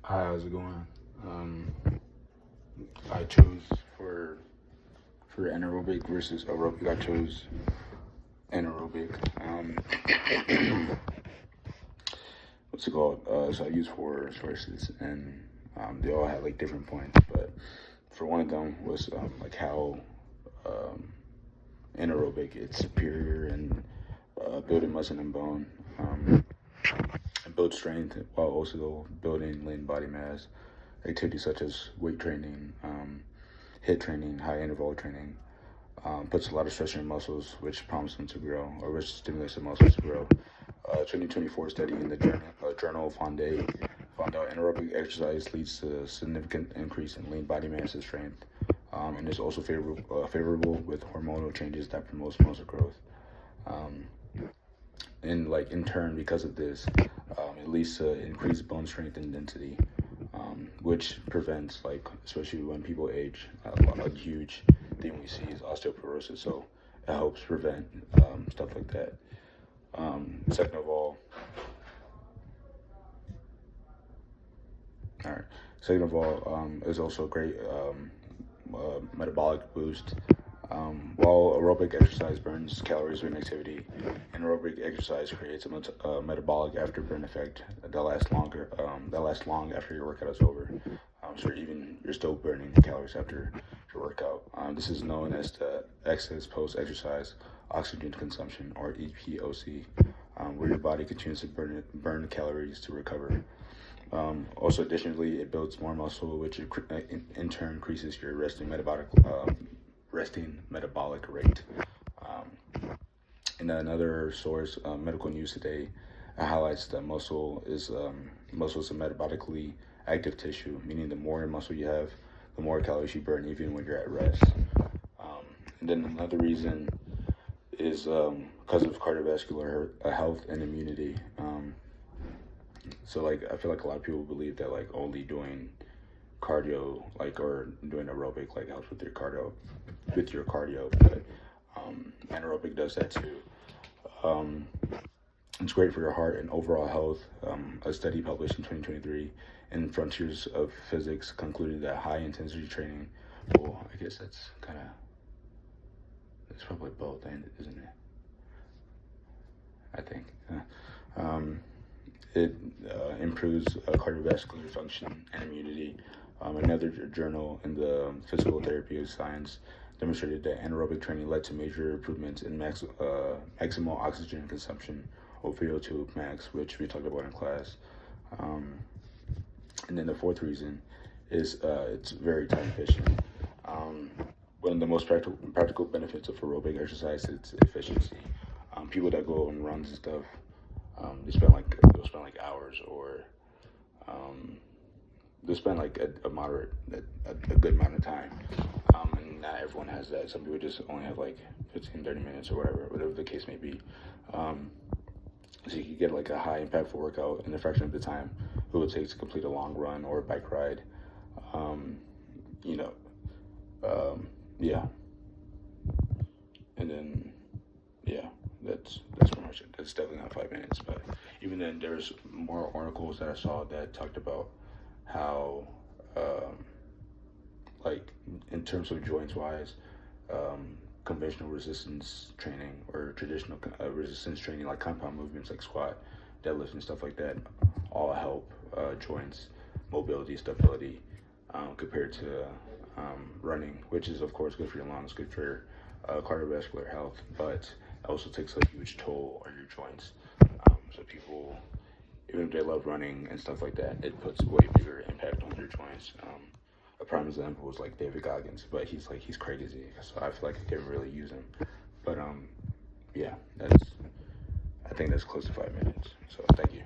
Hi, how's it going? I chose for anaerobic versus aerobic. I chose anaerobic. What's it called? So I used four sources, and they all had like different points. But for one of them was like how um, anaerobic it's superior in building muscle and bone. And build strength while also building lean body mass. Activities such as weight training, HIIT training, high interval training, puts a lot of stress on your muscles, which prompts them to grow, or which stimulates the muscles to grow. 2024 study in the journal found out anaerobic exercise leads to a significant increase in lean body mass and strength, and is also favorable with hormonal changes that promotes muscle growth. Um, and like in turn, because of this, it leads to increased bone strength and density, which prevents, like, especially when people age, a huge thing we see is osteoporosis. So it helps prevent stuff like that. Second of all, all right. Second of all, is also a great metabolic boost. While aerobic exercise burns calories during activity, anaerobic exercise creates a metabolic afterburn effect that lasts longer. That lasts long after your workout is over. So you're still burning calories after your workout. This is known as the excess post-exercise oxygen consumption, or EPOC, where your body continues to burn calories to recover. Also, additionally, it builds more muscle, which in turn increases your resting metabolic rate. And another source, medical news today, highlights that muscle is a metabolically active tissue, meaning the more muscle you have, the more calories you burn, even when you're at rest. And then another reason is because of cardiovascular health and immunity. So like I feel like a lot of people believe that like only doing cardio, like, or doing aerobic, like, helps with your cardio, but anaerobic does that too. It's great for your heart and overall health. A study published in 2023 in Frontiers of Physics concluded that high intensity training, well, I guess that's probably both, isn't it? I think. It improves cardiovascular function and immunity. Another journal in the physical therapy of science demonstrated that anaerobic training led to major improvements in maximal oxygen consumption, or VO2 max, which we talked about in class. And then the fourth reason is it's very time efficient. One of the most practical benefits of aerobic exercise is efficiency. People that go on runs and stuff, they'll spend like hours, or they'll spend like a good amount of time. And not everyone has that. Some people just only have like 15-30 minutes or whatever the case may be. So you can get like a high impactful workout in a fraction of the time it would take to complete a long run or a bike ride. Yeah. And then, yeah, that's pretty much it. That's definitely not 5 minutes. But even then, there's more articles that I saw that talked about how, like, in terms of joints wise, conventional resistance training or traditional resistance training, like compound movements like squat, deadlift, and stuff like that, all help joints, mobility, stability, compared to running, which is of course good for your lungs, good for cardiovascular health, but it also takes a huge toll on your joints. So people, even if they love running and stuff like that, it puts way bigger impact on your joints. A prime example was like David Goggins, but he's crazy, so I feel like I can't really use him. But yeah, I think that's close to 5 minutes. So thank you.